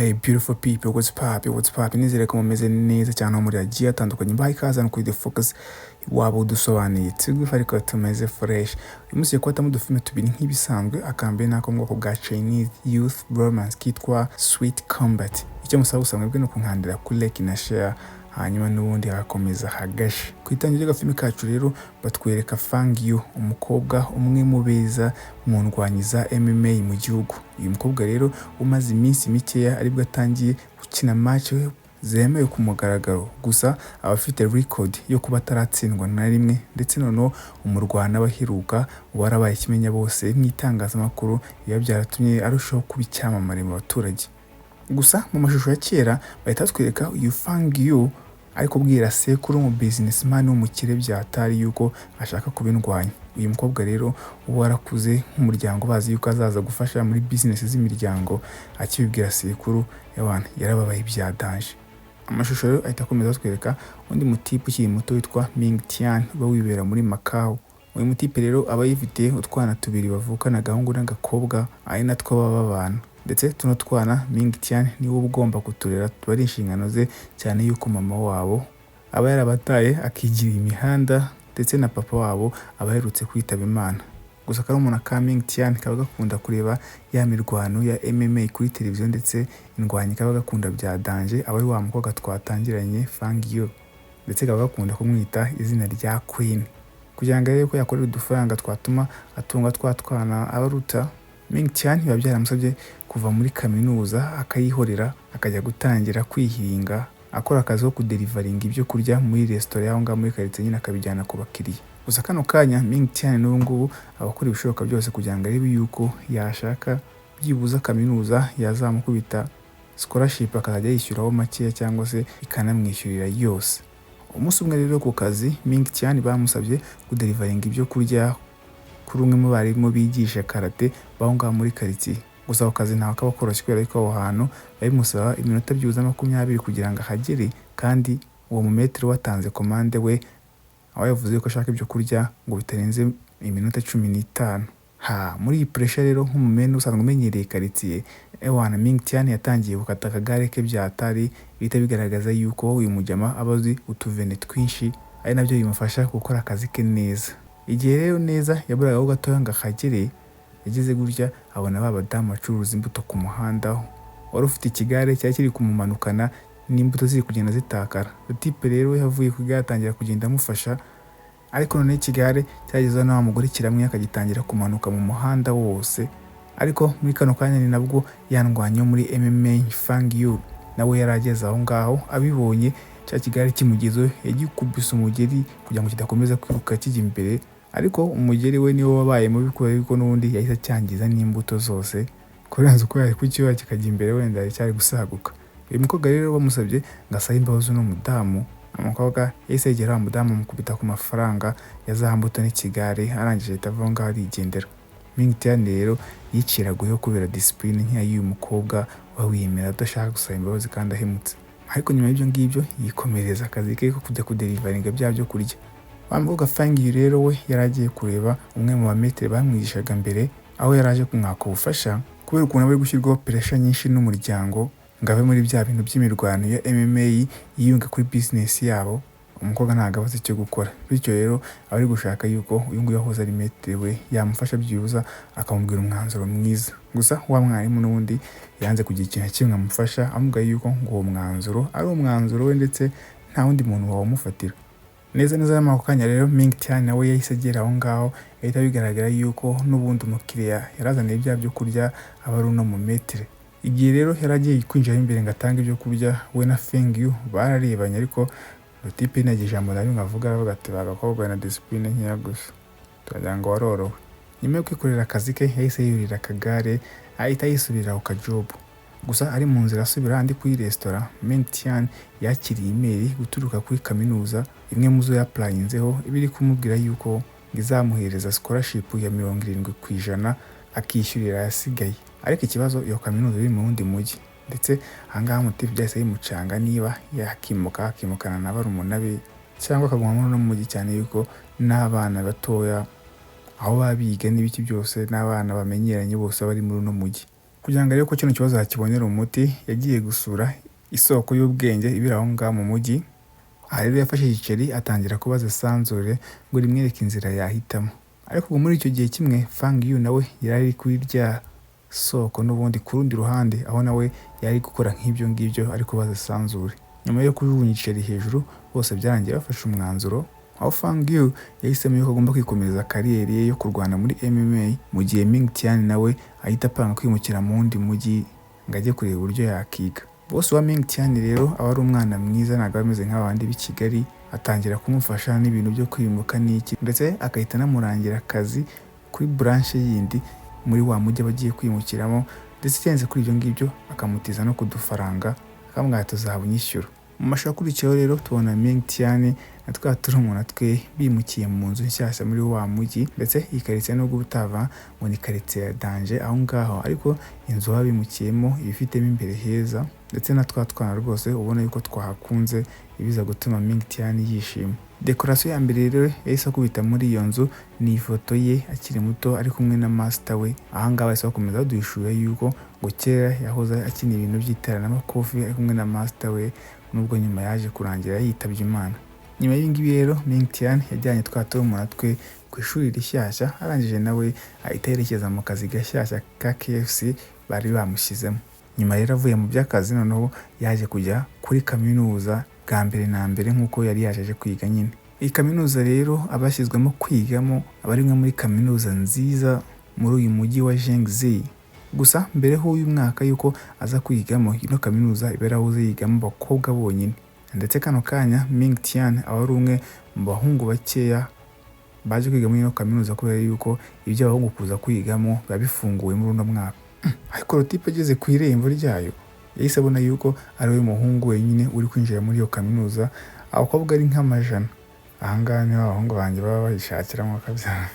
Hey beautiful people, what's poppin', what's poppin'? Nizere ko mumeze neza cyane aho muri agiye atandukanye. Mbaye ikaze hano kuri The Focus waba udusobanuye tugwifa ariko tumeze fresh. Uyu munsi yo kwatamo udufilme tubiri nk'ibisanzwe, akambere nako mu bwoko bwa Chinese youth romance kitwa Sweet Combat. Icyo musaba gusa bwe no kunkandira kuri like na share, hanyuma n'ubundi hagakomeza hagashe. Ku itangira ry'agafilme kacu rero batwereka Fang Yu, umukobwa umwe mu beza mu ndwanyiza MMA mu gihugu. Uyu mukobwa rero umaze iminsi mikeya aribwo atangiye gukina match zemewe ku mugaragaro, gusa abafite record yo kuba ataratsindwa na rimwe, ndetse noneho umurwana abaheruka warabaye kimenya bose mw'itangazamakuru, biba byaratumye arushaho kuba icyamamare mu baturage. Gusa mu mashusho ya kera bahita batwereka uyu Fang Yu ariko bwira sekuru mu businessman w'umukire byatari yuko ashaka kubindwanya. Uyu mukobwa rero ubu warakuze nk'umuryango, bazi yuko azaza gufasha muri business z'imiryango, akibibwira sekuru yarababaye byadanje. Amashusho rero ahita akomeza atwereka undi mutipe ukiri muto witwa Ming Tian uba wibera muri Macau. Uyu mutipe rero aba yifite utwana tubiri bavukana, agahungu n'agakobwa, ari natwo baba babana, ndetse tuno twana Ming Tian niwe ugomba kuturera, tuba ari inshingano ze, cyane yuko mama wabo aba yarabataye akigira imihanda, ndetse na papa wabo aba yaherutse kwitaba Imana. Gusa karumuna ka Ming Tian kaba gakunda kureba ya mirwano ya MMA kuri televiziyo, ndetse indwanyi kaba gakunda bya danje, aba ari wa mukobwa twatangiranye Fang Yu, ndetse kaba gakunda kumwita izina rya Queen, kugira ngo arebe ko yakorera udufaranga twatuma atunga twatwana abaruta. Ming Tian biba byaramusabye kuva muri kaminuza akayihorera, akajya gutangira kwihinga akora akazi ko kudelivaringa ibyo kurya muri restaurant yaho ngaho muri quartier nyine, akabijyana ku bakiriya. Gusa kano kanya Ming Tian n'ubu ngubu abakora ibishoboka byose kugira ngo arebe yuko yashaka byibuza kaminuza yazamukubita scholarship akazajya yishyuraho makeya, cyangwa se ikanamwishyurira yose. Umunsi umwe rero ku kazi Ming Tian bamusabye kudelivaringa ibyo kurya kuri umwe mu barimu bigisha karate baho ngaho muri quartier. Gusa ako kazi ntawe kaba koroshye kubera ko aho hantu babimusaba iminota byuza 20 kugira ngo ahagere, kandi uwo mumetero watanze komande we aho yavuze ko ashaka ibyo kurya ngo bitarenze iminota 15. Muri iyi pressure rero nk'umumene usanzwe umenyereye quartier, Ming Tian yatangiye gukata akagare ke byatari, bita bigaragaza yuko uyu mujyama abazi utuvene twinshi, ari nabyo bimufasha gukora akazi ke neza. Igihe rero neza yaburaga aho gatoya ngo akagere, yagize gutya abona babadamu bacuruza imbuto ku muhanda, wari ufite ikigare cyari kiri kumumanukana n'imbuto ziri kugenda zitakara. Utipe rero yavuye ku gare atangira kugenda amufasha, ariko none ikigare cyageze na wa mugore kiramwe akagitangira kumanuka mu muhanda wose. Ariko muri kano kanya ni nabwo yandwanye muri MMA Fang Yu nawe yarageze aho ngaho, abibonye cya kigare kimugezeho yagikubise umugeri kugira ngo kidakomeza kwiruka kijya imbere, ariko umugeri we niwo wabaye mubi kubera yuko n'ubundi yahise cyangiza n'imbuto zose, kurenza uko yari kukiba kikajya imbere wenda cyari gusaguka. Uyu mukobwa rero bamusabye ngo asabe imbabazi n'umudamu. Umukobwa yahise yegera wa mudamu amukubita ku mafaranga yazambuto n'ikigare, arangije itava ngaho arigendera. Ming Tian rero yiciraguyeho kubera discipline nk'iya y'uyu mukobwa wawiyemera adashaka gusaba imbabazi kandi ahemutse. Ariko nyuma y'ibyo ngibyo yikomereza akazi ke ko kujya kudelivaringa byo kurya. Wa mukobwa Fang Yu rero we yaragiye kureba umwe mu bametere bamwigishaga mbere, aho yaraje kumwaka ubufasha kubera ukuntu aba ari gushyirwaho pressure nyinshi n'umuryango ngo ave muri bya bintu by'imirwano ya MMA yiyunga kuri business yabo. Umukobwa ntabwo abazi icyo gukora, bityo rero aba ari gushaka yuko uyu nguyu yahoze ari metere we yamufasha byibuza akamubwira umwanzuro mwiza. Gusa wa mwarimu n'ubundi yanze kugira ikintu kimwe amufasha, amubwira yuko ngo uwo mwanzuro ari umwanzuro we, ndetse nta wundi muntu wamufatira. Neza n'ako kanya rero Ming Tian nawe yahise agera aho ngaho, ahita bigaragara yuko n'ubundi umukiriya yarazaniye byo kurya aba ari uno mu metere. Igihe rero yaragiye kwinjira imbere ngo atange ibyo kurya, we na Fang Yu bararebanye, ariko utipe nagiye ijambo na rimwe avuga ati bagakobwa na discipline nkeya gusa turagira ngo warorowe. Nyuma yo kwikorera akazi ke yahise yurira akagare ahita yisubirira ku kajobu. Gusa ari mu nzira asubira andi kuri restaurant, Ming Tian yakiriye email guturuka kuri kaminuza, imwe mu zo yaplayinzeho ibiri kumubwira yuko izamuhereza scholarship ya 70% akishyurira yasigaye. Ariko ikibazo iyo kaminuza iri mu wundi mujyi, ndetse ahangaha mutipe byahise yimucanga niba yakimukana na barumuna be cyangwa akaguma no mu mujyi, cyane yuko n'abana batoya aho babiga n'ibiki byose n'abana bamenyeranye bose bari muri uno mujyi. Kugira ngo arebe ko kino kibazo yakibonera umuti, yagiye gusura isoko y'ubwenge ibiri aho ngaho mu mujyi. Aha rero yafashe igiceri atangira kubaza Sanzure ngo rimwereke inzira yahitamo. Ariko ubwo muri icyo gihe kimwe Fang Yu nawe yari ari kuri rya soko n'ubundi ku rundi ruhande, aho nawe yari gukora nk'ibyo ngibyo ari kubaza Sanzure. Nyuma yo kujugunya igiceri hejuru, bose byarangiye bafashe umwanzuro, aho Fang Yu yahisemo yuko agomba kwikomereza kariyeri ye yo kurwana muri MMA, mu gihe Ming Tian nawe ahita apanga kwimukira mu wundi mujyi ngo ajye kureba uburyo yakiga. Bose wa Ming Tian rero aba ari umwana mwiza, ntabwo ameze nk'abandi b'i Kigali, atangira kumufasha n'ibintu byo kwimuka n'iki, ndetse agahita anamurangira akazi kuri branche yindi muri wa mujyi bagiye kwimukiramo, ndetse cyenze kuri ibyo ngibyo akamutiza no kudufaranga, akamubwira tuzabunyishyura. Mu mashusho akurikiyeho rero tubona Ming Tian na twa turumuna twe bimukiye mu nzu nshyashya muri wa mujyi, ndetse iyi karitsiye nubwo utava ngo ni karitsiye ya danje aho ngaho, ariko inzu babimukiyemo iba ifitemo imbere heza, ndetse na twa twana rwose ubona yuko twahakunze, ibiza gutuma Ming Tian yishima. Dekorasiyo ya mbere rero yahise akubita muri iyo nzu ni ifoto ye akiri muto ari kumwe na master we. Aha ngaha bahise bakomeza baduhishurira yuko ngo kera yahoze akina ibintu by'iteramakofi ari kumwe na master we, nubwo nyuma yaje kurangira yitabye Imana. Nyuma y'ibingibi rero Ming Tian yajyanye twa turumuna twe ku ishuri rishyashya, arangije nawe ahita yerekeza mu kazi gashyashya ka KFC bari bamushyizemo. Nyuma rero avuye mu by'akazi, noneho yaje kujya kuri kaminuza bwa mbere na mbere nk'uko yari yaje kwiga nyine. Iyi kaminuza rero abashyizwemo kwigamo aba ari imwe muri kaminuza nziza muri uyu mujyi wa Zhengzhou. Gusa mbere h'uyu mwaka yuko aza kwigamo, ino kaminuza iba yarahoze yigamo abakobwa bonyine, ndetse kano kanya Ming Tian aba ari umwe mu bahungu bakeya baje kwiga muri ino kaminuza, kubera yuko ibyo abahungu kuza kwigamo biba bifunguwe muri uno mwaka. Ariko Rotipe ageze ku irembo ryayo yahise abona yuko ari we muhungu wenyine uri kwinjira muri iyo kaminuza, abakobwa ari nk'amajana. Aha ngaha niho abahungu banjye baba bayishakiramo bakabyara.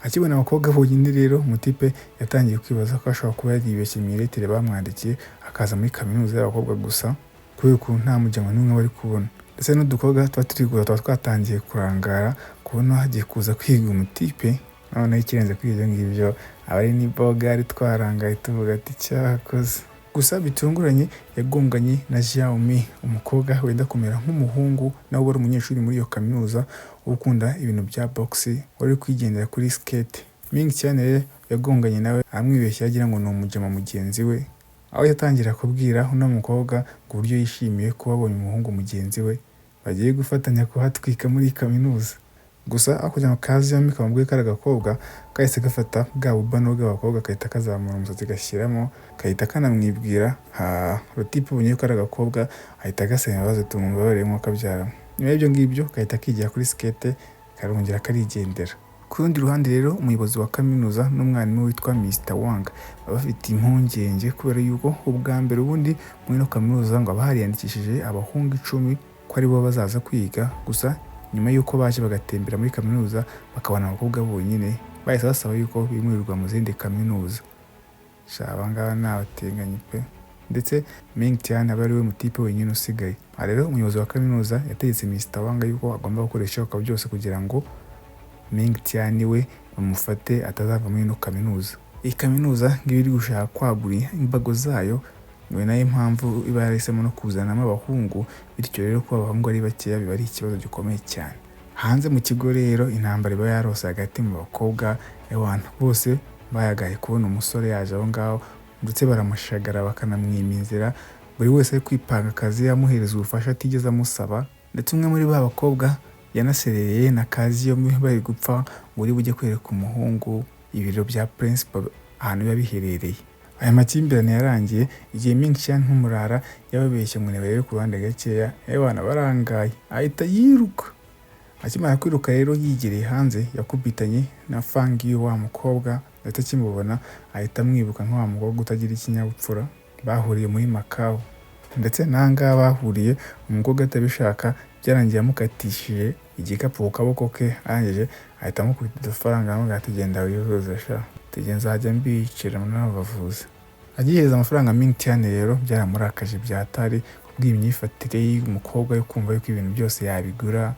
Akibona abakobwa bonyine rero Mutipe yatangiye kwibaza ko ashobora kuba yaribeshye mu iretire bamwandikiye akaza muri kaminuza y'abakobwa gusa, kubera ko nta mujyamo n'umwe bari kubona. Ndetse n'udukobwa tuba turi kuza tuba twatangiye kurangara kubona hagiye kuza kwiga Mutipe. Noneho ikirenze kuri ibyo ngibyo aba ari ni bogari twarangaye tuvuga ati cyakoze. Gusa bitunguranye yagonganye na Xiaomi, umukobwa wenda kumera nk'umuhungu nawe wari umunyeshuri muri iyo kaminuza ukunda ibintu bya boxi, wari kwigendera kuri skate. Ming Tian rero yagonganye nawe amwibeshya agira ngo ni umujama mugenzi we, aho yatangira kubwira uno mukobwa ngo uburyo yishimiye kuba abonye umuhungu mugenzi we bagiye gufatanya kuhatwika muri kaminuza. Gusa akujya mu kazi yami kamubwiye kari agakobwa kahise gafata bwa bubano bw'abakobwa kahita kazamura umusatsi gashyiramo, kahita kanamwibwira. Rotipe ubonye ko ari agakobwa ahita gasaba imbabazi tumumva barimo kabyaramo. Nyuma y'ibyo ngibyo kahita kigira kuri skate karongera karigendera. Ku rundi ruhande rero umuyobozi wa kaminuza n'umwarimu witwa Mr. Wang bafite impungenge kubera yuko ubwa mbere ubundi muri no kaminuza ngo abahariyandikishije abahungu 10 ko ari bo bazaza kwiga. Gusa nyuma yuko baje bagatembera muri kaminuza bakabona abakobwa bonyine, bahise basaba yuko bimurirwa mu zindi kaminuza. Shaba ngaba n'abateganye pe. Ndetse Ming Tian aba ari we Mutipe wenyine usigaye. Rero umuyobozi wa kaminuza yategetse Mr. Wang yuko agomba gukoresha ibishoboka byose kugira ngo Ming Tian we bamufate atazava muri ino kaminuza. Iyi kaminuza ngo iri gushaka kwagura imbago zayo, niwe nayo impamvu iba yarahisemo no kuzanamo abahungu, bityo rero ko abahungu ari bakeya biba ari ikibazo gikomeye cyane. Hanze mu kigo rero intambara iba yarose hagati mu bakobwa y'abantu bose bayagaye kubona umusore yaje aho ngaho, ndetse baramushagara bakanamwima inzira, buri wese kwipanga akazi yamuhereza ubufasha atigeze amusaba. Ndetse umwe muri ba bakobwa yanaserereye na kazi yo bari gupfa ngo uri bujye kwereka umuhungu ibiro bya principal ahantu biba biherereye. Aya makimbirane yarangiye igihe Ming Tian nk'umurara yababeshye ngo nibarebe ku ruhande gakeya, abana barangaye ahita yiruka. Akimara kwiruka rero yigereye hanze yakubitanye na Fang Yu wa mukobwa, ndetse kimubona ahita amwibuka nk'wa mukobwa utagira ikinyabupfura. Bahuriye muri Macau, ndetse nanga bahuriye umukobwa atabishaka byarangiye amukatishije igikapu ku kaboko ke, arangije ahita amukubita udufaranga amubwira ati genda wivuze sha, tugenza hajya mbicira n'abavuzi. Agiheza amafaranga Ming Tian rero byaramurakaje byatari kubw'imyifatire y'umukobwa yo kumva yuko ibintu byose yabigura,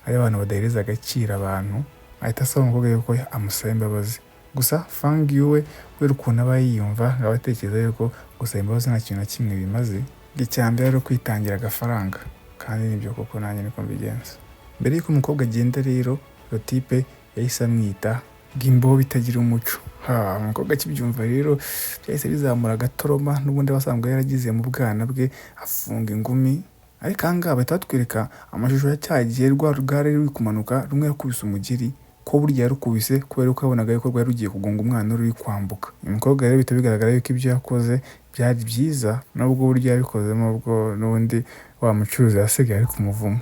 ari abantu badahereza agaciro abantu. Ahita asaba umukobwa yuko amusaba imbabazi. gusa Fang Yu we kubera ukuntu aba yiyumva aba atekereza yuko gusaba imbabazi nta kintu na kimwe bimaze, icya mbere ari kwitangira agafaranga, kandi nibyo koko nanjye niko mbigenza. Mbere y'uko umukobwa agenda rero Rotipe yahise amwita Gimbo bitagira umuco. Umukobwa akibyumva rero byahise bizamura agatoroma n'ubundi basanzwe yaragize mu bwana bwe afunga ingumi. Ariko ahangaha bahita batwereka amashusho ya cyagiye rwa rugare ruri kumanuka rumwe yakubise umugeri ko burya yarukubise kubera ko yabonaga yuko rwari rugiye kugonga umwana uri kwambuka. Uyu mukobwa rero bihita bigaragara yuko ibyo yakoze byari byiza, nubwo burya yabikozemo ubwo n'ubundi wa mucuruzi yasigaye ari kumuvuma.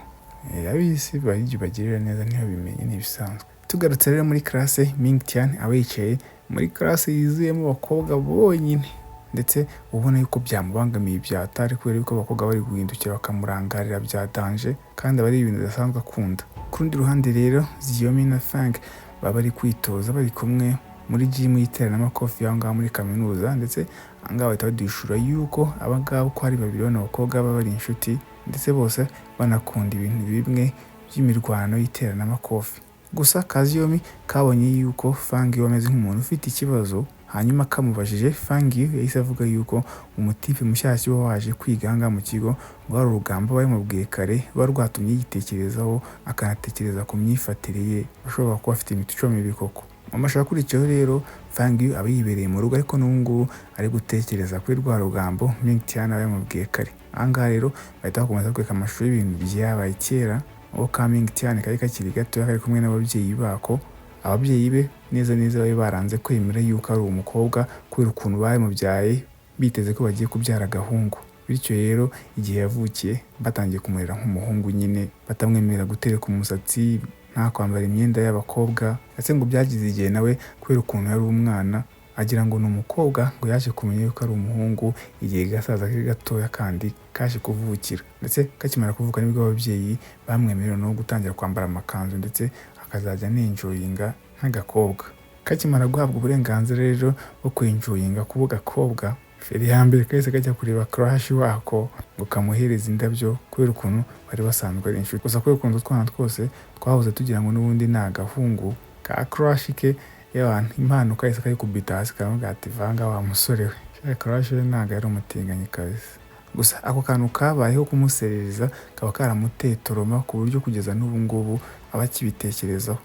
Abisi bagirira neza ntibabimenye n'ibisanzwe. Tugarutse rero muri classe, Ming Tian aba yicaye muri classe yuzuyemo abakobwa bonyine, ndetse ubona yuko byamubangamiye byatari kubera yuko abakobwa bari guhindukira bakamurangarira byatanje kandi aba ari ibintu bidasanzwe akunda. Ku rundi ruhande rero Xiaomi na Fang baba bari kwitoza bari kumwe muri gym y'iteramakofi aho ngaho muri kaminuza, ndetse ahangaha bahita badushura yuko abangaba uko ari babiri bano bakobwa baba bari inshuti ndetse bose banakunda ibintu bimwe by'imirwano y'iteramakofi. Gusa Xiaomi kabonye yuko Fang Yu ameze nk'umuntu ufite ikibazo, hanyuma kamubajije Fang Yu yahise avuga yuko umutipe mushyashya uba waje kwiga ahangaha mu kigo ngo ari urugamba bamubwiye kare ruba rwatumye yitekerezaho akanatekereza ku myifatire ye, ashobora kuba afite imico mibi koko. Mu mashusho akurikiyeho rero Fang Yu aba yibereye mu rugo, ariko n'ubu ari gutekereza kuri rwa rugambo Ming Tian yamubwiye kare. Ahangaha rero bahita bakomeza kwereka amashusho y'ibintu byabaye kera, aho ka Ming Tian kari kakiri gato kari kumwe n'ababyeyi bako. Ababyeyi be neza bari baranze kwemera yuko ari umukobwa kubera ukuntu bamubyaye biteze ko bagiye kubyara agahungu. Bityo rero igihe yavukiye batangiye kumurera nk'umuhungu nyine, batamwemerera gutereka umusatsi, nta kwambara imyenda y'abakobwa, ndetse ngo byagize igihe nawe kubera ukuntu yari umwana agira ngo ni umukobwa, ngo yaje kumenya yuko ari umuhungu igihe gasaza ke gatoya kandi kaje kuvukira. Ndetse kakimara kuvuka nibwo ababyeyi bamwemerera no gutangira kwambara amakanzu, ndetse akazajya nenjoyinga nk'agakobwa. Kakimara guhabwa uburenganzira rero bwo kwenjoyinga kuba gakobwa, feri ya mbere kahise kajya kureba crush wako ngo kamuhereze indabyo kubera ukuntu bari basanzwe ari inshuti. Gusa kubera ukuntu twana twose twahoze tugira ngo n'ubundi ni agahungu ka crush ke, y'abantu impano kahise kayikubita hasi kavuga ati vanga wa musore we. Crush we ntabwo yari umutinganyi kabisa. Gusa ako kantu kabayeho kumuserereza kaba karamuteye toroma ku buryo kugeza n'ubu ngubu aba akibitekerezaho.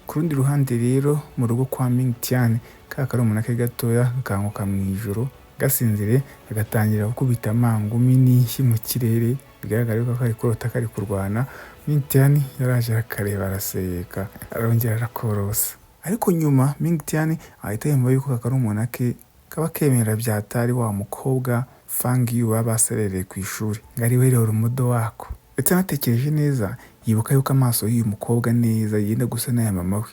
Ku rundi ruhande rero mu rugo kwa Ming Tian, ka karumuna ke gatoya gakanguka mu ijoro gasinzire kagatangira gukubita amangumi n'inshyi mu kirere, bigaragara ko kari kurota kari kurwana. Ming Tian yaraje akareba araseka arongera arakorosa, ariko nyuma Ming Tian ahita yumva yuko kakarumuna ke kaba kemera byatari wa mukobwa Fang Yu baba baserereye ku ishuri ngo ari we rero umudo wako. Ndetse anatekereje neza yibuka yuko amaso y'uyu mukobwa neza yenda gusa n'aya mama we.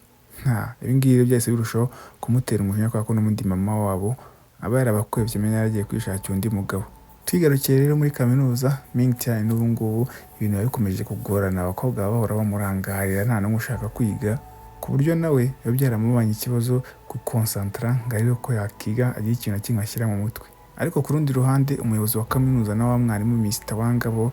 Ibi ngibi byahise birushaho kumutera umujinya kubera ko n'undi mama wabo aba yarabakwebye menya yaragiye kwishakira undi mugabo. Twigarukiye rero muri kaminuza, Ming Tian n'ubu ngubu ibintu bikomeje kugorana, abakobwa bahora bamurangarira nta n'umwe ushaka kwiga, ku buryo nawe biba byaramubanye ikibazo ku concentra ngo arebe ko yakiga agira ikintu kimwe ashyira mu mutwe. Ariko ku rundi ruhande umuyobozi wa kaminuza na wa mwarimu Mr. Wangabo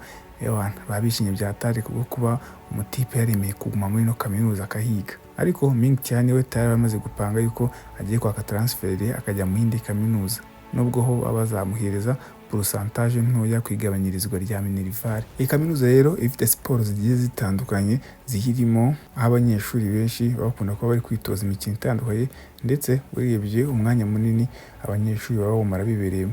babishimye byatari kubwo kuba umutipe yaremeye kuguma muri no kaminuza akahiga. Ariko Ming Tian we tayari bamaze gupanga yuko agiye kwaka transfer akajya mu yindi kaminuza, nubwo ho abazamuhereza pourcentage ntoya kwigabanyirizwa rya minerval. Iyi kaminuza rero ifite siporo zigiye zitandukanye zihirimo, aho abanyeshuri benshi bakunda kuba bari kwitoza imikino itandukanye, ndetse urebye umwanya munini abanyeshuri baba bamara bibereye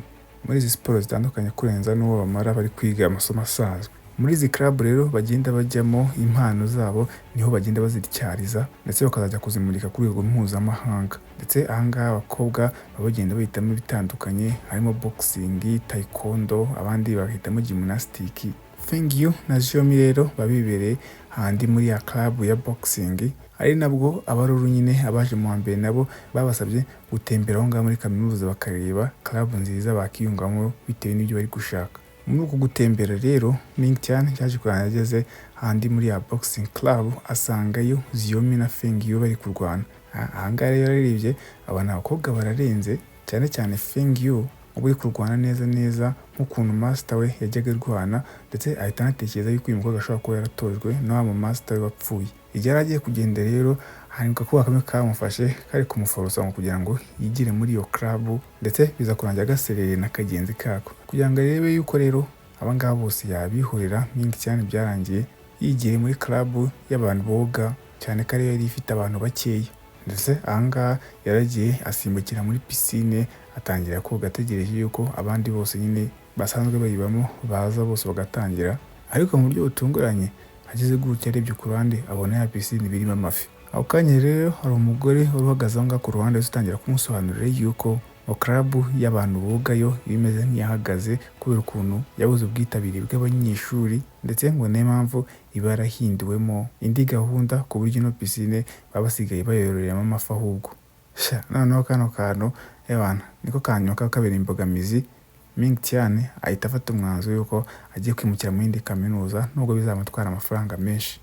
muri izi siporo zitandukanye kurenza n'uwo bamara bari kwiga amasomo asanzwe. Muri izi club rero bagenda bajyamo impano zabo niho bagenda bazityariza, ndetse bakazajya kuzimurika ku rwego mpuzamahanga. Ndetse ahangaha abakobwa bagenda bahitamo bitandukanye, harimo boxing, taekwondo, abandi bahitamo gymnastic. Fang Yu na Xiaomi rero babibereye handi muri ya club ya boxing, ari nabwo abaruru nyine abaje mu mbere nabo babasabye gutembera aho ngaho muri kaminuza bakareba club nziza bakiyungamo bitewe n'ibyo bari gushaka. Muri uko gutembera rero Ming Tian yaje kuranageze handi muri ya boxing club, asangayo Xiaomi na Fang Yu bari kurwana. Ahangaha rero yarebye abana abakobwa bararenze, cyane cyane Fang Yu uba uri kurwana neza neza nk'ukuntu master we yajyaga arwana, ndetse ahita anatekereza yuko uyu mukobwa ashobora kuba yaratojwe na wa mu master we wapfuye. Igihe yari agiye kugenda rero hahinduka kuba kamwe kamufashe kari kumuforosa kugira ngo yigire muri iyo club, ndetse biza kurangira gaserereye na kagenzi kako kugira ngo arebe yuko rero abangaba bose yabihorera. Ming Tian byarangiye yigiye muri club y'abantu boga cyane ko yari ifite abantu bakeya, ndetse ahangaha yaragiye asimbukira muri piscine atangira koga ategereje yuko abandi bose nyine basanzwe bayibamo baza bose bagatangira. Ariko mu buryo butunguranye ageze gutya arebye ku ruhande abona ya piscine birimo amafi. Ako kanya rero hari umugore wari uhagaze aho ngaho ku ruhande utangira kumusobanurira yuko club y'abantu bogayo bimeze nk'iyahagaze kubera ukuntu yabuze ubwitabire bw'abanyeshuri, ndetse ngo niyo mpamvu iba yarahinduwemo indi gahunda ku buryo ino piscine baba basigaye bayororeramo amafi ahubwo. Noneho kano kantu ebana niko kanyuka kabera imbogamizi. Ming Tian ahita afata umwanzuro yuko agiye kwimukira mu yindi kaminuza nubwo bizamutwara amafaranga menshi.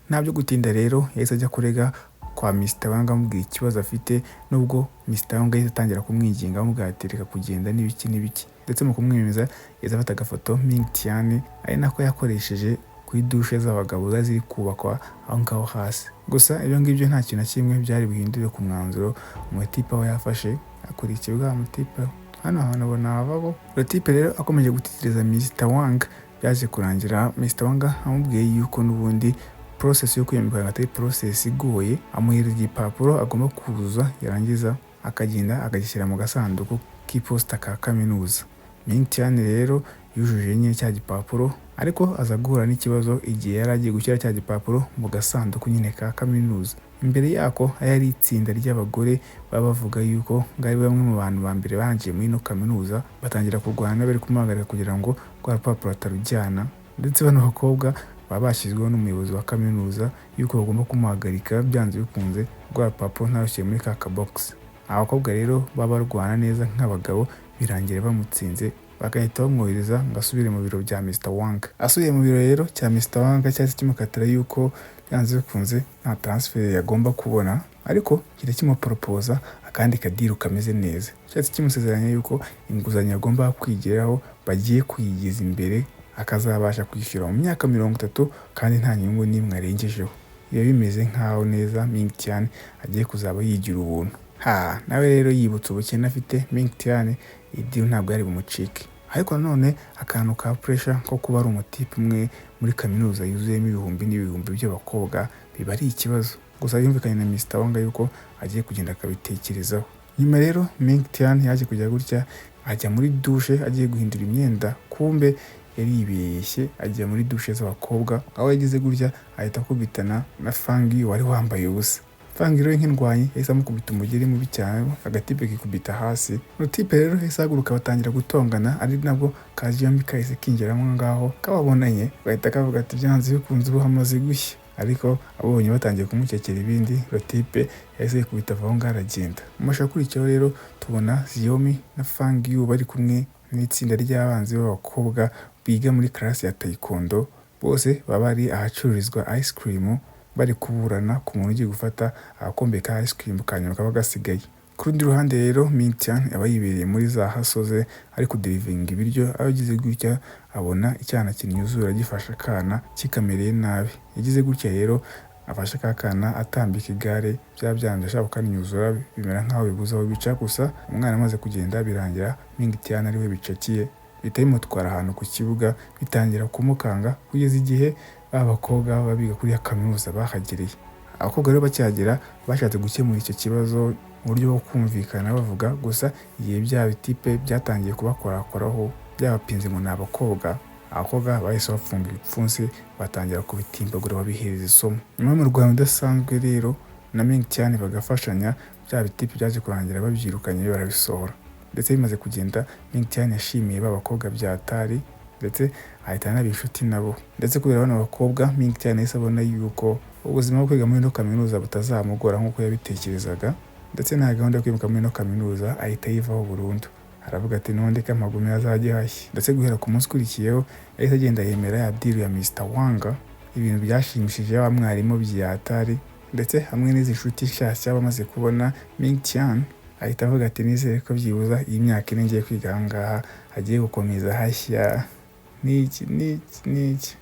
Nta byo gutinda rero yahise ajya kurega kwa Mr. Wang amubwira ikibazo afite, nubwo Mr. Wang yahise atangira kumwinginga amubwira ati reka kugenda n'ibiki, ndetse mu kumwemeza yahise afata agafoto Ming Tian ari nako yakoresheje kuri dushe z'abagabo ziri kubakwa aho ngaho hasi. Gusa ibyo ngibyo nta kintu na kimwe byari buhindure ku mwanzuro umutipe we yafashe akurikirwa umutipe hano hantu abona ababo. Umutipe rero akomeje gutitiriza Mr. Wang, byaje kurangira Mr. Wang amubwiye yuko n'ubundi process yo kwiyambika atari process igoye, amuhereza igipapuro agomba kuzuza, yarangiza akagenda akagishyira mu gasanduku k'iposita ka kaminuza. Ming Tian rero yujuje nyine cya gipapuro, ariko aza guhura n'ikibazo igihe yari agiye gushyira cya gipapuro mu gasanduku nyine ka kaminuza. Imbere yako hari itsinda ry'abagore baba bavuga yuko ngari bamwe mu bantu ba mbere bangiye muri ino kaminuza, batangira kurwana bari kumuhagarika kugira ngo rwa rupapuro atarujyana, ndetse bano bakobwa baba bashyizweho n'umuyobozi wa kaminuza yuko bagomba kumuhagarika byanze bikunze rwa rupapuro ntarushyire muri ka kabogisi. Abakobwa rero baba barwana neza nk'abagabo, birangira bamutsinze bagahita bamwohereza ngo asubire mu biro bya Mr. Wang. Asubiye mu biro rero cya Mr. Wang cyahise kimukatira yuko byanze bikunze nta transfer yagomba kubona, ariko kiri kimuporopoza akandi kadiru kameze neza. Cyahise kimusezeranya yuko inguzanyo agomba kwigiraho bagiye kuyigiza imbere, akazabasha kwishyura mu myaka 30 kandi nta nyungu n'imwe arengejeho. Iyo bimeze nkaho neza Ming Tian agiye kuzaba yigira ubuntu. Nawe rero yibutse ubukene afite Ming Tian, idiru ntabwo yari bumucike. Ariko nanone akantu ka pressure ko kuba ari umutipe umwe muri kaminuza yuzuyemo ibihumbi n'ibihumbi by'abakobwa biba ari ikibazo. Gusa yumvikanye na Mr. Wang yuko agiye kugenda akabitekerezaho. Nyuma rero Ming Tian yaje kujya gutya ajya muri dushe agiye guhindura imyenda, kumbe yaribeshye ajya muri dushe z'abakobwa, aho yagize gutya ahita akubitana na Fang Yu wari wambaye ubusa. Fang Yu nk'indwanyi yahise amukubita umugeri mubi cyane, agatipe kikubita hasi. Urutipe rero yahise ahaguruka batangira gutongana, ari nabwo kazi yombi kahise kinjiramo ngaho kababonanye, bahita kavuga ati byanze bikunze ubu hamaze gushya. Ariko abonye batangiye kumukekera ibindi, urutipe yahise yikubita avaho ngaho aragenda. Mu mashusho akurikiyeho rero tubona Xiaomi na Fang Yu bari kumwe n'itsinda ry'abanzi b'abakobwa biga muri class ya taekwondo. Bose baba bari ahacururizwa ice cream, bari kuburana ku muntu ugiye gufata agakombe ka ice cream kanyuma kaba gasigaye. Ku rundi ruhande rero Ming Tian aba yibereye muri za hasoze ari kuderivinga ibiryo, aho yagize gutya abona icyana kinyuzura gifasha akana kikamereye nabi. Yagize gutya rero afashe akana atambika igare, bya byanje ashaka kanyuzura bimera nkaho bibuza aho bica. Gusa umwana amaze kugenda birangira Ming Tian ari we bicakiye, bita bimutwara ahantu ku kibuga, bitangira kumukanga kugeza igihe abakobwa babiga kuri ya kaminuza bahagereye. Abakobwa rero bacyagera bashatse gukemura icyo kibazo mu buryo bwo kumvikana bavuga, gusa igihe bya bitipe byatangiye kubakorakoraho byabapinze ngo ni abakobwa bahise bafunga ibipfunsi batangira kubitimbagura babihereza isomo. Nyuma mu Rwanda udasanzwe rero na Ming Tian bagafashanya, bya bitipe byaje kurangira babyirukanye barabisohora. Ndetse bimaze kugenda Ming Tian yashimiye babakobwa byatari, ndetse ahita anabishuti nabo. Ndetse kubera bano bakobwa Ming Tian yahise abona yuko ubuzima bwo kwiga muri ino kaminuza butazamugora nk'uko yabitekerezaga, ndetse nta gahunda yo kwimuka muri ino kaminuza ahita yivaho burundu. Aravuga ati n'ubundi kamagumi azajya hashya. Ndetse guhera ku munsi ukurikiyeho yahise agenda yemera ya deal ya Mr. Wang. Ibintu byashimishije abamwarimu byatari, ndetse hamwe n'izi nshuti nshyashya bamaze kubona Ming Tian ahita avuga ati nizere ko byibuza iyi myaka ine ngiye kwiga aha ngaha hagiye gukomeza hashya n'iki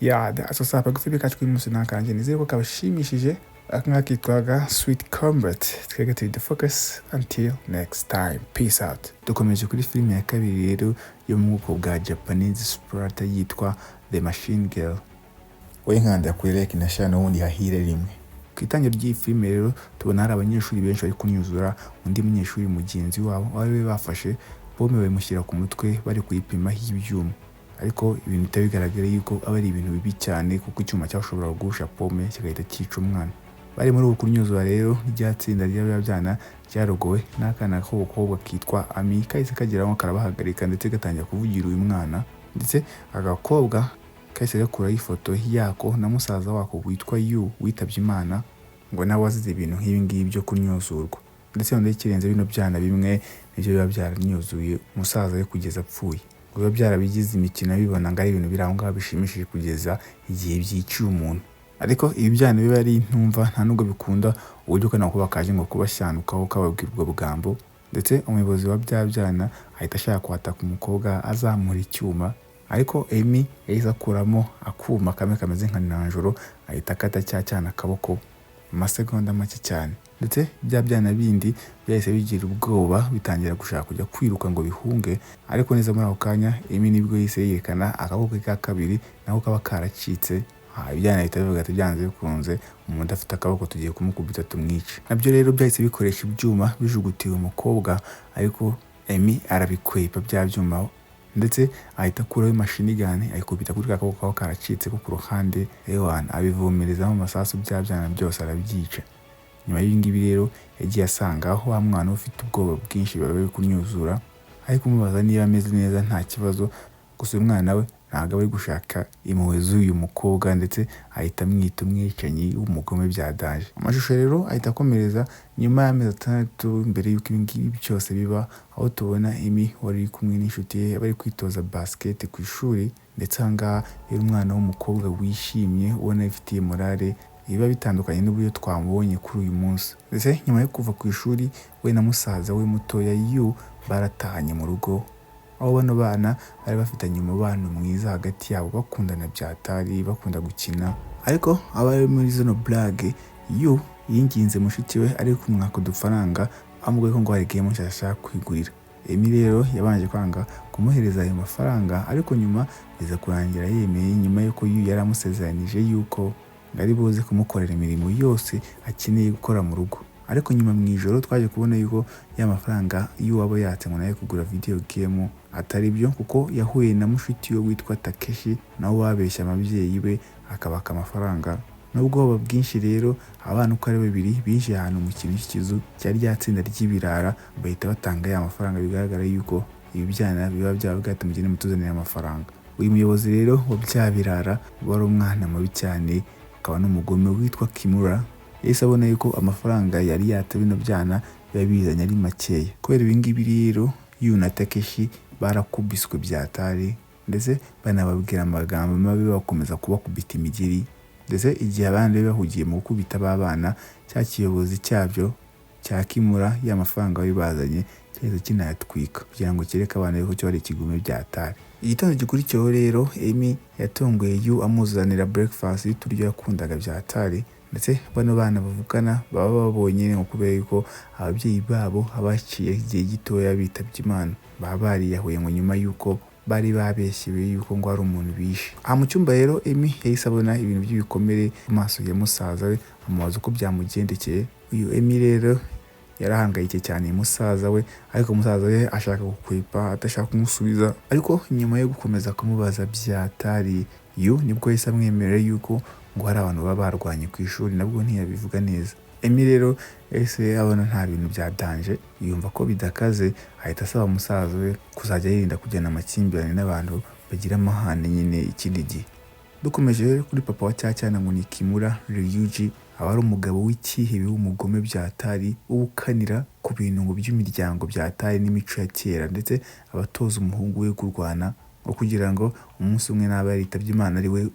ya so sapa gufi kacu kuri munsi nakanje nizere ko kabashimishije. Aka kitwaga Sweet Combat. Twege turi the focus until next time. Peace out. Dukomeje kuri filime ya kabiri rero yo mu bwoko bwa Japanese splatter yitwa The Machine Girl. Oye nkanda kureka inashana wundi hahire rimwe. Kwitangira ry'iyi filime rero tubona hari abanyeshuri benshi bari kunyuzura undi munyeshuri mugenzi wabo bari bafashe bombe bamushyira ku mutwe bari kuyipima ibyuma. Ariko ibintu bitabigaragara yuko aba ari ibintu bibi cyane kuko icyuma cyashobora kugusha pome kigahita cyica umwana. Bari muri ubu kunyuzura rero ryatsinda ry'ababyana ryarogowe n'akana k'ubukobwa kitwa Ami kahise kageraho karabahagarika ndetse gatangira kuvugira uyu mwana, ndetse agakobwa kahise gakuraho ifoto yako na musaza wako witwa Yu witabye Imana ngo nawe wazize ibintu nk'ibi ngibi byo kunyuzurwa. Ndetse yonde kirenze bino byana bimwe nibyo biba byaranyuzuye umusaza we kugeza apfuye. Biba byarabigize imikino bibona ngo ari ibintu biraho ngaho bishimishije kugeza igihe byiciye umuntu. Ariko ibi byana biba ari ntumva nta nubwo bikunda uburyo kana kuba kaje ngo kubashyanukaho kababwirwa bugambo. Ndetse umuyobozi wa byana ahita ashaka kwataka umukobwa azamura icyuma, ariko Amy yahise akuramo akuma kameze nka nanjoro ahita akata cyana akaboko amasegonda make cyane. Ndetse byana bindi byahise bigira ubwoba bitangira gushaka kujya kwiruka ngo bihunge, ariko neza muri ako kanya Amy nibwo yise yerekana akaboko ka kabiri naho kaba karacitse. Ibyana ahita bivuga ati byanze bikunze umuntu afite akaboko tugiye kumukubita tumwice. Nabyo rero byahise bikoresha ibyuma bijugutiwe umukobwa, ariko Amy arabikwepa bya byuma ndetse ahita akuraho machine gun ayikubita kuri akaboko kaho karacitse ko ku ruhande ewana abivomerezamo amasasu bya byana byose arabyica. Nyuma y'ibingibi rero yagiye asanga aho wa mwana ufite ubwoba bwinshi bari kunyuzura, ariko umubaza niba ameze neza nta kibazo, gusa umwana we ntabwo bari gushaka impuhwe z'uyu mukobwa ndetse ahita amwita umwicanyi w'umugome byadaje. Amashusho rero ahita akomereza nyuma y'amezi 6 mbere y'uko ibingibi byose biba, aho tubona Amy wari kumwe n'inshuti ye bari kwitoza basket ku ishuri, ndetse ahangaha yari umwana w'umukobwa wishimye ubona ifitiye morale biba bitandukanye n'uburyo twamubonye kuri uyu munsi. Ndetse nyuma yo kuva ku ishuri we na musaza we mutoya Yu baratahanye mu rugo, aho bano bana bari bafitanye umubano mwiza hagati yabo bakundana byatari bakunda gukina. Ariko abari muri zino blague Yu yinginze mushiki we ari kumwaka udufaranga amubwiye ko ngo hari game nshasha kwigurira. Amy rero yabanje kwanga kumuhereza ayo mafaranga, ariko nyuma biza kurangira yemeye nyuma yuko Yu yaramusezeranije yuko ngari buze kumukorera imirimo yose akeneye gukora mu rugo. Ariko nyuma mu ijoro twaje kubona yuko ya mafaranga Yu wabo yatse ngo naye kugura video game atari byo, kuko yahuye na mushiki we witwa Takeshi nawe wabeshya ababyeyi be akabaka amafaranga. Nubwo bwinshi rero abana uko ari babiri binjiye ahantu mu kintu cy'ikizu cyari ryatsinda ry'ibirara bahita batanga ya mafaranga, bigaragara yuko ibi byana biba byabwata mugene mutuzanira amafaranga. Uyu muyobozi rero wa byabirara wari umwana mubi cyane akaba n'umugome witwa Kimura, yahise abona yuko amafaranga yari yata bino byana yabizanye ari makeya. Kubera ibingibi rero Yu na Takeshi barakubiswe byatari, ndetse banababwira amagambo mabi bakomeza kubakubita imigeri. Ndetse igihe abandi bahugiye mu gukubita babana cya kiyobozi cyabyo cya Kimura ya mafaranga bari bazanye cyahise kinayatwika kugira ngo kereke abana yuko cyo ari ikigume byatari. Igitondo gikurikiyeho rero Amy yatongoye Yu amuzanira breakfast y'uturyo yakundaga byatari, ndetse bano bana bavukana baba babonye ngo kubera yuko ababyeyi babo abaciye igihe gitoya bitabye Imana baba bariyahuye ngo nyuma yuko bari babeshywe yuko ngo ari umuntu bishe. Aha mu cyumba rero Amy yahise abona ibintu by'ibikomere mu maso ya musaza we, amubaza uko byamugendekeye. Uyu Amy rero yarahangayike cyane musaza we, ariko musaza we ashaka gukwepa atashaka kumusubiza. Ariko nyuma yo gukomeza kumubaza byatari Yu nibwo yahise amwemerera yuko ngo hari abantu baba barwanye ku ishuri, nabwo ntiyabivuga neza. Amy rero yahise abona nta bintu byadanje, yumva ko bidakaze, ahita asaba musaza we kuzajya yirinda kujyana amakimbirane n'abantu bagira amahane nyine ikindi gihe. Dukomeje kuri papa wa cyana ngo ni Kimura Ryuji, aba ari umugabo w'ikihebe w'umugome byatari ubukanira ku bintu ngo by'imiryango byatari n'imico ya kera, ndetse abatoza umuhungu we kurwana ngo kugira ngo umunsi umwe naba yaritabye Imana ari we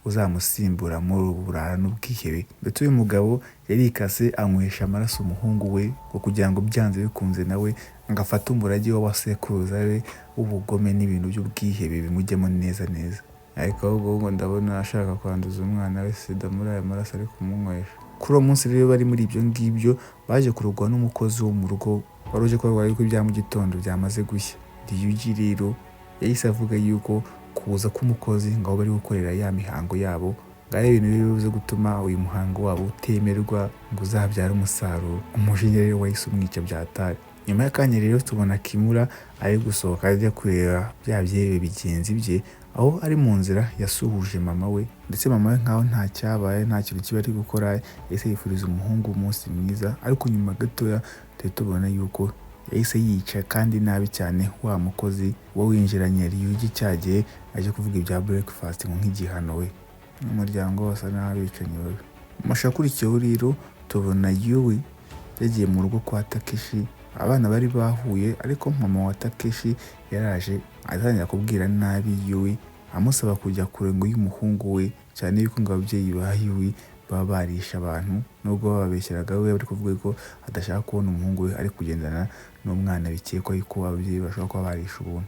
uzamusimbura muri ubu burara n'ubwihebe. Ndetse uyu mugabo yarikase anywesha amaraso umuhungu we ngo kugira ngo byanze bikunze nawe ngo afate umurage w'abasekuruza be w'ubugome n'ibintu by'ubwihebe bimujyemo neza neza. Ariko ahubwo ngo ndabona ashaka kwanduza umwana we sida muri aya maraso ari kumunywesha. Kuri uwo munsi rero bari muri ibyo ngibyo baje kurugwa n'umukozi wo mu rugo wari uje kubarwara yuko ibya mu gitondo byamaze gushya. Ryugi rero yahise avuga yuko kuza k'umukozi ngo bari gukorera ya mihango yabo ngo ari ibintu bibuze gutuma uyu muhango wabo utemerwa ngo uzabyare umusaruro. Umujinya rero wahise umwica byatari. Nyuma y'akanya rero tubona Kimura ari gusohoka ajya kureba bya byebe bigenzi bye, aho ari mu nzira yasuhuje mama we, ndetse mama we nkaho nta cyabaye nta kintu kiba ari gukora yahise yifuriza umuhungu umunsi mwiza. Ariko nyuma gatoya tubona yuko yahise yica kandi nabi cyane wa mukozi wo winjiranye Ryugi cyagiye aje kuvuga ibya breakfast nk'igihano we. Umuryango wose n'abicanyi bawe. Amashakurikiyeho rero tubona Yui yagiye mu rugo kwa Takeshi. Abana bari bahuye ariko mama wa Takeshi yaraje atangira kubwira nabi Yui amusaba kujya kure ngo y'umuhungu we, cyane yuko ngo ababyeyi ba Yui baba barisha abantu nubwo bababeshyeraga we bari kuvuga ko adashaka kubona umuhungu we ari kugendana n'umwana bikekwa yuko ababyeyi bashobora kuba barisha ubuntu.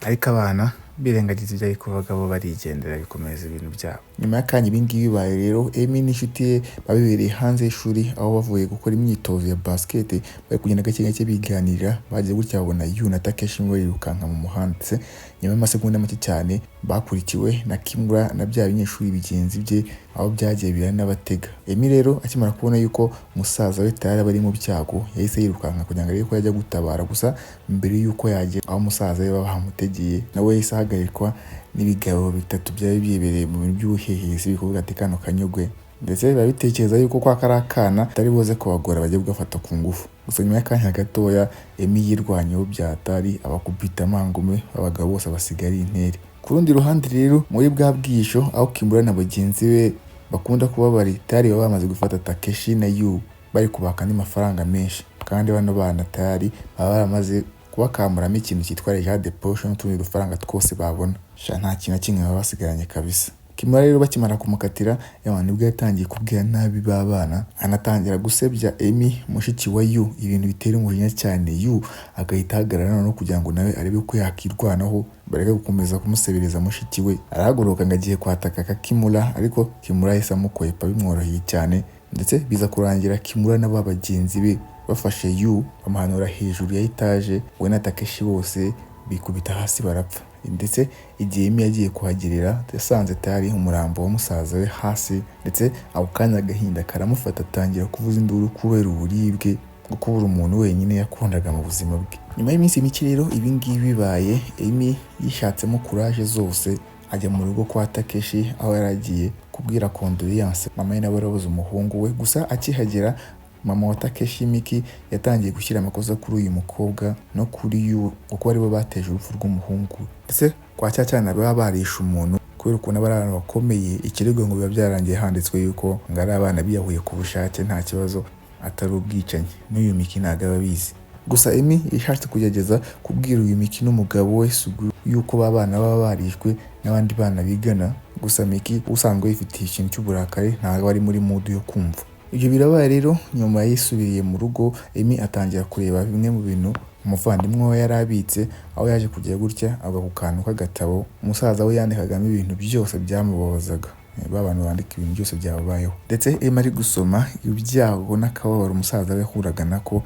Ariko abana birengagiza ibyo ariko abagabo barigendera bikomeza ibintu byabo. Nyuma y'akanya ibingibi bibaye rero Emi n'inshuti ye babibereye hanze y'ishuri aho bavuye gukora imyitozo ya basket, bari kugenda gake gake biganirira. Bagiye gutya babona Yu na Takeshi birukanka mu muhanda. Nyuma y'amasegonda make cyane bakurikiwe na Kimura na bya binyeshuri bigenzi bye aho byagiye biranabatega. Emi rero akimara kubona yuko musaza we tayari bari mu byago yahise yirukanka kugira ngo arebe ko yajya gutabara, gusa mbere yuko yagera aho musaza we bamutegeye nawe yahise ahagarikwa n'ibigabo bitatu byari byibereye mu bintu by'ubuhehesi bikuvuga ati kano kanyogwe, ndetse biba bitekereza yuko kwa karakana atari buze kubagora bajye bugafata ku ngufu. Gusa nyuma y'akanya gatoya Emi yirwanyeho byatari abakubita amangume abagabo bose basigara intere. Ku rundi ruhande rero muri bwa bwisho aho Kimura na bagenzi be bakunda kuba bari tayari baba bamaze gufata Takeshi na Yu bari kubaka n'amafaranga menshi, kandi bano bana tayari baba baramaze kubakamuramo ikintu cyitwa Leja de Poche n'utundi dufaranga twose babona. Nta kintu kimwe baba basigaranye kabisa. Kimura rero bakimara kumukatira nibwo yatangiye kubwira nabi babana, anatangira gusebya Emi mushiki wa Yu ibintu bitera umujinya cyane. Yu agahita ahagarara no kugira ngo nawe arebe ko yakirwanaho bareke gukomeza kumusebereza mushiki we. Arahaguruka ngo agiye kwataka Kimura, ariko Kimura yahise amukwepa bimworoheye cyane, ndetse biza kurangira Kimura n'aba bagenzi be bafashe Yu bamuhanura hejuru ya etaje. We na Takeshi bose bikubita hasi barapfa. Ndetse igihe Emi yagiye kuhagerera yasanze tayari umurambo wa musaza we hasi, ndetse ako kanya agahinda karamufata atangira kuvuza induru kubera uburibwe bwo kubura umuntu wenyine yakundaga mu buzima bwe. Nyuma y'iminsi mike rero ibingibi bibaye, Emi yishatsemo courage zose ajya mu rugo kwa Takeshi aho yaragiye kubwira condoléance mama ye nawe arabuze umuhungu we. Gusa akihagera mama wa Takeshi Miki yatangiye gushyira amakosa kuri uyu mukobwa no kuri Yu kuko bari bo bateje urupfu rw'umuhungu. Ndetse kwa cyana baba barisha umuntu kubera ukuntu aba ari abantu bakomeye. Ikirego ngo biba byarangiye handitswe yuko ngo ari abana biyahuye ku bushake nta kibazo atari ubwicanyi. N'uyu Miki ntabwo aba abizi. Gusa Emi yashatse kugerageza kubwira uyu Miki n'umugabo we Sugu yuko babana baba barishwe n'abandi bana bigana. Gusa Miki usanzwe yifitiye ikintu cy'uburakari ntabwo ari muri mood yo kumva. Ibyo birabaye rero nyuma yisubiriye mu rugo Emi atangira kureba bimwe mu bintu umuvandimwe we yarabitse, aho yaje kujya gutya agwa ku kantu k'agatabo umusaza we yandikagamo ibintu byose byamubabazaga. Babantu bandika ibintu byose byababayeho. Ndetse Emi ari gusoma ibyago n'akababaro umusaza we yahuraga nako,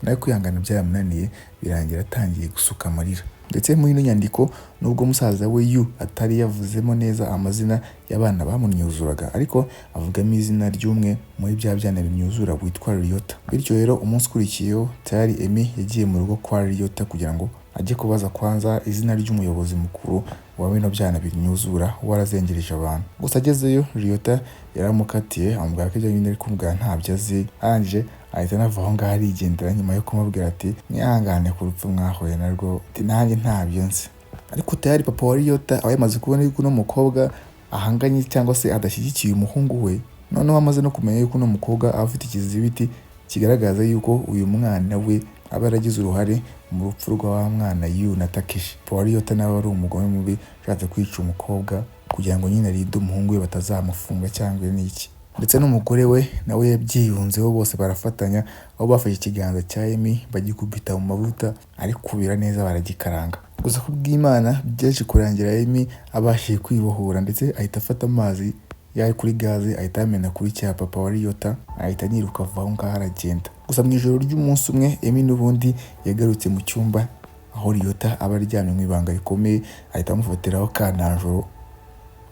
nawe kwihangana byamunaniye birangira atangiye gusuka amarira. Ndetse muri ino nyandiko nubwo musaza we Yu atari yavuzemo neza amazina y'abana bamunyuzuraga, ariko avugamo izina ry'umwe muri bya byana binyuzura witwa Ryota. Bityo rero umunsi ukurikiyeho tayari Emi yagiye mu rugo kwa Ryota kugira ngo ajye kubaza kwanza izina ry'umuyobozi mukuru wa bino byana binyuzura warazengereje abantu. Gusa agezeyo Ryota yaramukatiye amubwira ko ibyo nyine ari kumubwira ntabyo azi, arangije ahita anava aho ngaho arigendera nyuma yo kumubwira ati mwihangane ku rupfu mwahuye narwo, ati nanjye ntabyo nzi. Ariko tayari papa wa Ryota aba yamaze kubona yuko uno mukobwa ahanganye cyangwa se adashyigikiye umuhungu we. Noneho amaze no kumenya yuko uno mukobwa aba afite ikizibiti kigaragaza yuko uyu mwana we aba yaragize uruhare mu rupfu rwa wa mwana Yu na Takeshi. Papa wa Ryota nawe ari umugome mubi ushatse kwica umukobwa kugira ngo nyine arinde umuhungu we batazamufunga cyangwa n'iki. Ndetse n'umugore we nawe yabyiyunzeho, bose barafatanya aho bafashe ikiganza cya Emi bagikubita mu mavuta ari kubira neza baragikaranga. Gusa ku bw'Imana byaje kurangira Emi abashije kwibohora ndetse ahita afata amazi yari kuri gaze ahita amena kuri cya papa wa Ryota, ahita niruka ava aho ngaho aragenda. Gusa mu ijoro ry'umunsi umwe Emi n'ubundi yagarutse mu cyumba aho Ryota aba aryamye mu ibanga rikomeye, ahita amufatiraho kananjoro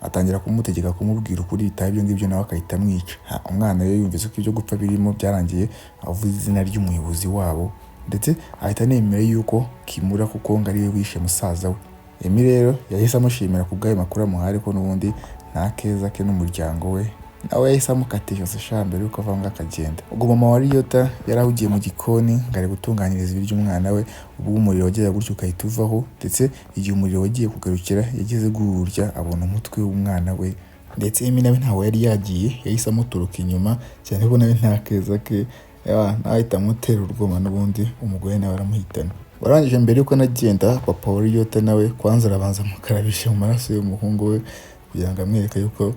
atangira kumutegeka kumubwira ukuri bitaba ibyo ngibyo nawe akahita amwica. Umwana we yumvise ko ibyo gupfa birimo byarangiye avuze izina ry'umuyobozi wabo ndetse ahita anemera yuko Kimura kuko ngo ariwe wishe musaza we. Emi rero yahise amushimira ku bw'ayo makuru amuhaye, ariko n'ubundi nta keza ke n'umuryango we nawe yahise amukatisha se mbere yuko ava ngo akagenda. Ubwo mama wa Ryota yari ahugiye mu gikoni ngo ari gutunganyiriza ibiryo umwana we, ubwo umuriro wagera gutyo ukahita uvaho, ndetse igihe umuriro wagiye kugarukira yageze gurya abona umutwe w'umwana we, ndetse Emi nawe ntawe yari yagiye yahise amuturuka inyuma cyane ko nawe nta keza ke ahita amutera urwoma, n'ubundi umugore nawe aramuhitana. Warangije mbere yuko anagenda papa wa Ryota nawe kwanza arabanza amukarabisha mu maraso y'umuhungu we kugira ngo amwereke yuko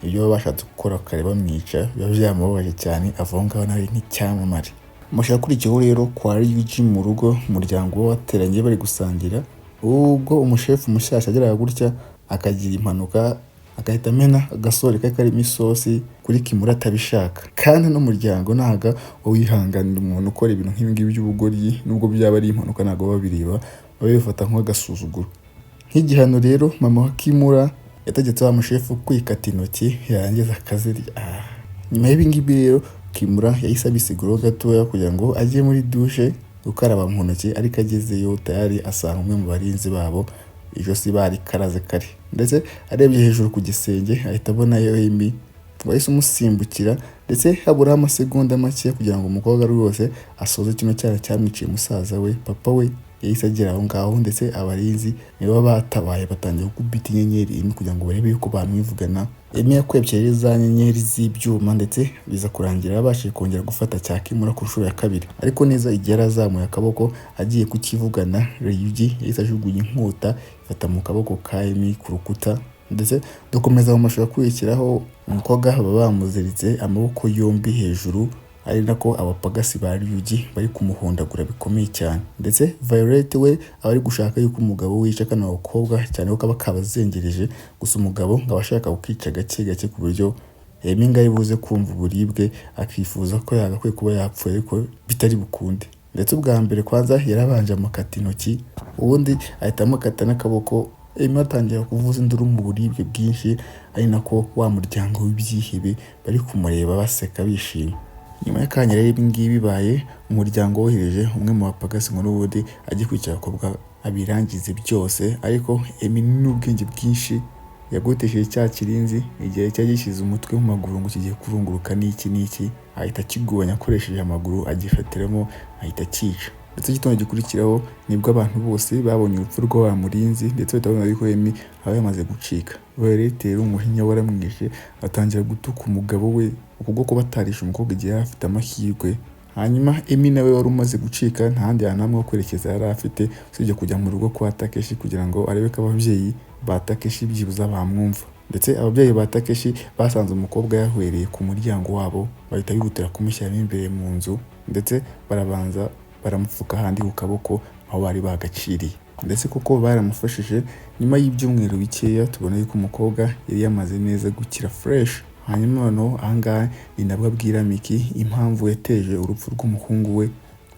ibyo bashatse gukora kare bamwica biba byamubabaje cyane, avaho ngaho nawe nk'icyamamare. Mushaka kurikiyeho rero kwa Ryuji mu rugo, umuryango we wateranye bari gusangira, ubwo umushefu mushyashya ageraga gutya akagira impanuka agahita amena agasore ke karimo isosi kuri Kimura atabishaka. Kandi n'umuryango ntago wihanganira umuntu ukora ibintu nk'ibi ngibi by'ubugoryi, nubwo byaba ari impanuka ntago babireba, babifata nk'agasuzuguro. Nk'igihano rero mama wa Kimura yategetse wa mushefu kwikata intoki yarangiza akazirya. Nyuma y'ibi ngibi rero Kimura yahise abisiguraho gatoya kugira ngo ajye muri dushe gukaraba mu ntoki, ariko agezeyo tayari asanga umwe mu barinzi babo ijosi bari karaze kare, ndetse arebye hejuru ku gisenge ahita abonayo Emi wahise umusimbukira, ndetse haburaho amasegonda make kugira ngo umukobwa rwose asoze kino cyara cyamwiciye musaza we. Papa we yahise agera aho ngaho, ndetse abarinzi nibo batabaye batangiye gukubita inyenyeri Emi kugira ngo barebe yuko bamwivugana. Emi yakwebye rero za nyenyeri z'ibyuma, ndetse biza kurangira abashije kongera gufata cya Kimura ku nshuro ya kabiri, ariko neza igihe yarazamuye akaboko agiye kukivugana, Ryuji yahise ajugunya inkota ifata mu kaboko ka Emi ku rukuta, ndetse dukomeza mu mashusho akurikiraho umukobwa baba bamuziritse amaboko yombi hejuru, ari nako abapagasi ba Ryuji bari kumuhondagura bikomeye cyane. Ndetse Violet we aba ari gushaka yuko umugabo wica kano bakobwa cyane ko kaba kabazengereje, gusa umugabo ngo abashaka kukica gake gake ku buryo Emi ngo buze kumva uburibwe akifuza ko yagakwiye kuba yapfuye ariko bitari bukunde. Ndetse ubwa mbere kwanza yarabanje amakata intoki, ubundi ahita amukata n'akaboko. Emi atangira kuvuza induru mu buribwe bwinshi, ari nako wa muryango w'ibyihebe bari kumureba baseka bishimye. Nyuma y'akanya rero ibi ngibi bibaye, umuryango wohereje umwe mu bapagasi ngo n'ubundi ajye kwica abakobwa abirangize byose, ariko Emi n'ubwenge bwinshi yagotesheje cya kirinzi igihe cyagishyize umutwe mu maguru ngo kigiye kurunguruka n'iki ahita akigubanya akoresheje amaguru agifatiramo ahita akica. Ndetse igitondo gikurikiraho nibwo abantu bose babonye urupfu rw'wa murinzi, ndetse batabona yuko Emi aba yamaze gucika. Violet rero umujinya waramwishe atangira gutuka umugabo we ukubwo batarisha umukobwa igihe yari afite amahirwe. Hanyuma Emi nawe wari umaze gucika, nta handi hantu hamwe ho kwerekeza yari afite usibye kujya mu rugo kwa Takeshi kugira ngo arebe ko ababyeyi ba Takeshi byibuza bamwumva. Ndetse ababyeyi ba Takeshi basanze umukobwa yahwereye ku muryango wabo, bahita bihutira kumushyiramo imbere mu nzu, ndetse barabanza baramupfuka handi ku kaboko aho bari bagaciriye. Ndetse kuko baramufashije, nyuma y'ibyumweru bikeya tubona yuko umukobwa yari yamaze neza gukira fresh. Hanyuma noneho ahangaha ni nabwo abwira Miki impamvu yateje urupfu rw'umuhungu we,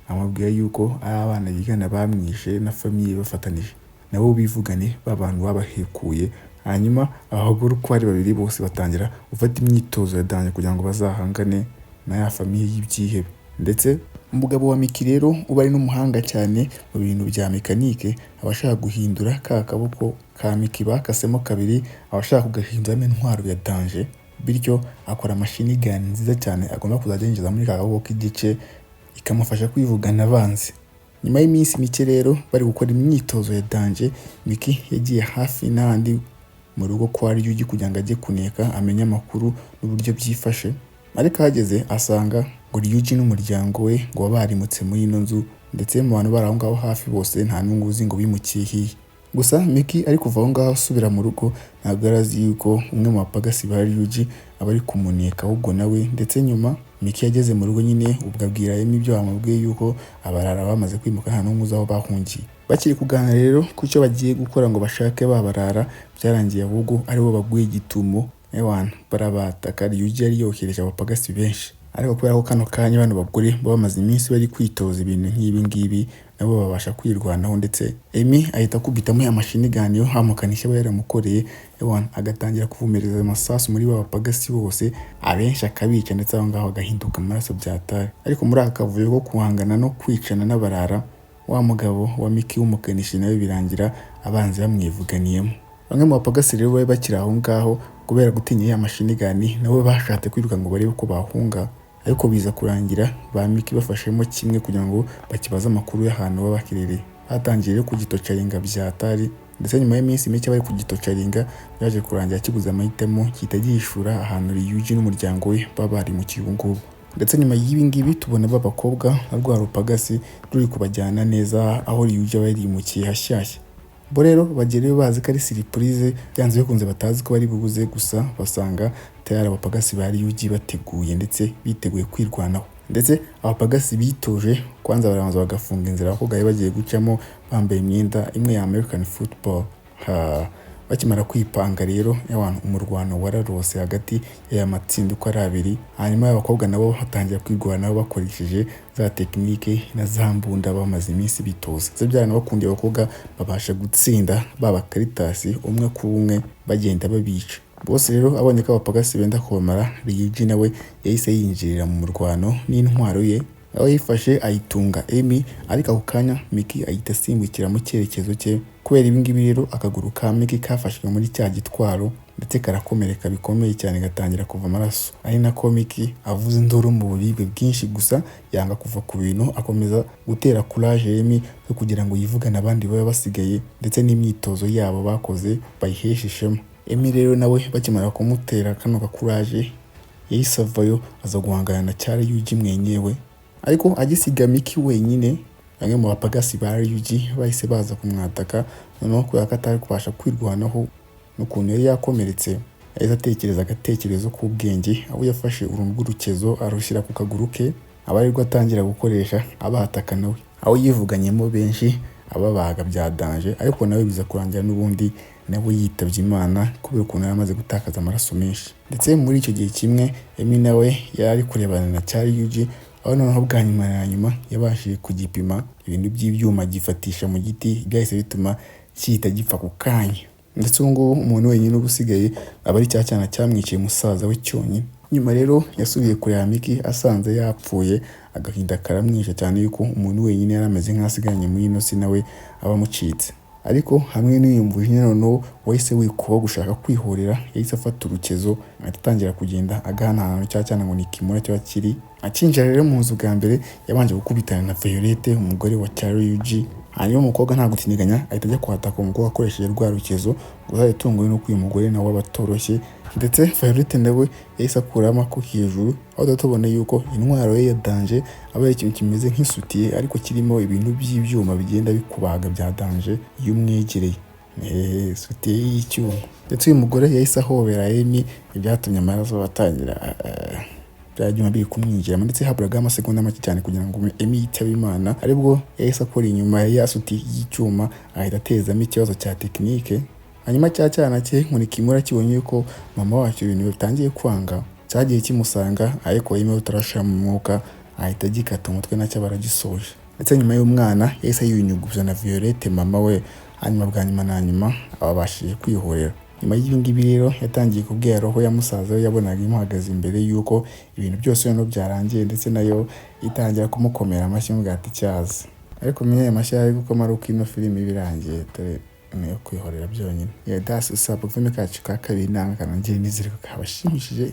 amubwira yuko ari abana bigana bamwishe na famiye bafatanije, nabo bivugane babantu babahekuye. Hanyuma abagore uko ari babiri bose batangira gufata imyitozo ya danje kugira ngo bazahangane na ya famiye y'ibyihebe. Ndetse umugabo wa Miki rero uba ari n'umuhanga cyane mu bintu bya mekanike, abashaka guhindura ka kaboko ka Miki bakasemo kabiri, abashaka kugahinduramo intwaro ya danje, bityo akora machine gun nziza cyane agomba kuzajya yinjiza muri ka kaboko k'igice ikamufasha kwivugana abanzi. Nyuma y'iminsi mike rero bari gukora imyitozo ya danje, Miki yagiye hafi n'ahandi mu rugo kwa Ryuji kugira ngo ajye kuneka amenye amakuru n'uburyo byifashe, ariko hageze asanga ngo Ryuji n'umuryango we ngo barimutse muri ino nzu, ndetse mu bantu bari aho ngaho hafi bose nta n'umwe uzi ngo bimukiye hihe. Gusa Mickey ari kuva aho ngaho asubira mu rugo ntabwo arazi yuko umwe mu bapagasi ba Ryuji aba ari kumuneka ahubwo nawe, ndetse nyuma Mickey yageze mu rugo nyine ubwo abwira Emi ibyo bamubwiye yuko abarara bamaze kwimuka nta n'umwe uzi aho bahungiye. Bakiri kuganira rero ku cyo bagiye gukora ngo bashake babarara, byarangiye ahubwo aribo baguye igitumo barabataka. Ryuji yari yohereje abapagasi benshi, ariko kubera ko kano kanya bano bagore bamaze iminsi bari kwitoza ibintu nk'ibi ngibi nabo babasha kwirwanaho, ndetse Emi ahita akubitamo ya mashini gani yo hamukanisha aba yaramukoreye agatangira kuvumereza amasasu muri bapagasi bose, abenshi akabica ndetse aho ngaho agahinduka amaraso byatari. Ariko muri aka kavuyo ko kuhangana no kwicana n'abarara, wa mugabo wa Mickey w'umukanishi nawe birangira abanzi bamwivuganiyemo. Bamwe mu bapagasi rero bari bakiri aho ngaho kubera gutinya ya mashini gani nabo bashatse kwiruka ngo barebe ko bahunga, ariko biza kurangira ba Mickey bafashemo kimwe kugira ngo bakibaze amakuru y'ahantu baba bakirereye. Batangiye rero kugitocaringa byatari, ndetse nyuma y'iminsi mike bari kugitocaringa byaje kurangira kibuze amahitamo gihita gihishura ahantu Ryuji n'umuryango we baba bari mu kibugo. Ndetse nyuma y'ibi ngibi tubona b'abakobwa na rwa rupagasi ruri kubajyana neza aho Ryuji aba yarimukiye hashyashya. Bo rero bagereyo bazi ko ari surprise, byanze bikunze batazi ko bari bubuze, gusa basanga tayari abapagasi ba Ryuji bateguye ndetse biteguye kwirwanaho. Ndetse abapagasi bitoje kwanza barabanza bagafunga inzira aho gaye bagiye gucamo bambaye imyenda imwe ya American football. Bakimara kwipanga rero umurwano wararose hagati ya matsinda uko ari abiri, hanyuma abakobwa nabo batangira kwirwanaho bakoresheje za tekinike na za mbunda bamaze iminsi bitoza. Se byarana bakundiye abakobwa babasha gutsinda baba Karitasi umwe ku umwe bagenda babica. Bose rero abonye ko abapagasi benda kubamara, Ryuji nawe yahise yinjirira mu murwano n'intwaro ye, aho yifashe ayitunga Emi, ariko ako kanya Mickey ahita asimbukira mu cyerekezo cye. Kubera ibi ngibi rero akaguru ka Mickey kafashwe muri cya gitwaro ndetse karakomereka bikomeye cyane, gatangira kuva amaraso. Ari nako Mickey avuze induru mu buribwe bwinshi, gusa yanga kuva ku bintu, akomeza gutera courage Emi yo kugira ngo yivugane abandi baba basigaye ndetse n'imyitozo yabo bakoze bayiheshe ishema. Emi rero nawe bakimara kumutera kano ka courage yahise avayo aza guhangana na cya Ryuji mwenyewe, ariko agisiga Mickey wenyine. Bamwe mu bapagasi ba Ryuji bahise baza kumwataka, noneho kubera ko atari kubasha kwirwanaho n'ukuntu yari yakomeretse, yahise atekereza agatekerezo k'ubwenge, aho yafashe uruntu rw'urukezo arushyira ku kaguru ke, aba arirwo atangira gukoresha abataka nawe, aho yivuganyemo benshi ababaga bya danger, ariko nawe biza kurangira n'ubundi nawe yitabye Imana kubera ukuntu yari amaze gutakaza amaraso menshi. Ndetse muri icyo gihe kimwe Emi nawe yari kurebana na cya Ryuji, aho noneho bwa nyuma na nyuma yabashije kugipima ibintu by'ibyuma gifatisha mu giti, byahise bituma cyita gipfa ku kanya. Ndetse ubu ngubu umuntu wenyine uba usigaye aba ari cya cyana cyamwiciye musaza we cyonyine. Nyuma rero yasubiye kureba Mickey asanze yapfuye, agahinda karamwisha cyane yuko umuntu wenyine yari ameze nk'asigaranye muri ino si nawe aba amucitse. Ariko hamwe n'iyumvuje noneho wahise wikuba gushaka kwihorera, yahise afata urukezo atangira kugenda agana ahantu cya cyana ngo ni Kimura cyo kiri. Akinjira rero mu nzu bwa mbere yabanje gukubitana na Violette umugore wa Ryuji, hanyuma umukobwa nta gutindiganya ahita ajya kwataka umukobwa akoresheje rwa rukezo, gusa yatunguwe no uyu mugore nawe abatoroshye. Ndetse Violette nawe yahise akuramo ko hejuru, aho tubona yuko intwaro ye ya danger aba ari ikintu kimeze nk'isutiye ariko kirimo ibintu by'ibyuma bigenda bikubaga bya danger iyo umwegereye, sutiye y'icyuma. Ndetse uyu mugore yahise ahobera Emi, ibyatumye amaraso atangira byajyuma biri kumwinjiramo, ndetse haburaga amasegonda make cyane kugira ngo Emi yitabe Imana, aribwo yahise akora inyuma ya sutiye y'icyuma ahita atezamo ikibazo cya tekinike. Hanyuma cya cyana cye muri Kimura kibonye yuko mama wacyo ibintu bitangiye kwanga, cyagiye kimusanga, ariko Emi utarashira mu mwuka ahita gikata umutwe nacyo baragisoje. Ndetse nyuma y'umwana yahise yunyuguza na Violette mama we, hanyuma bwa nyuma na nyuma ababashije kwihorera. Nyuma y'ibi ngibi rero yatangiye kubwira roho ya musaza we yabonaga imuhagaze imbere yuko ibintu byose no byarangiye, ndetse nayo itangira kumukomera amashyi mu gati cyaza. Ariko menye amashyi ari gukoma ari uko ino filime ibirangiye dore no kwihorera byonyine. That's what's up. Filime kacu ka kabiri nanga kanongera nizere ko kabashimishije.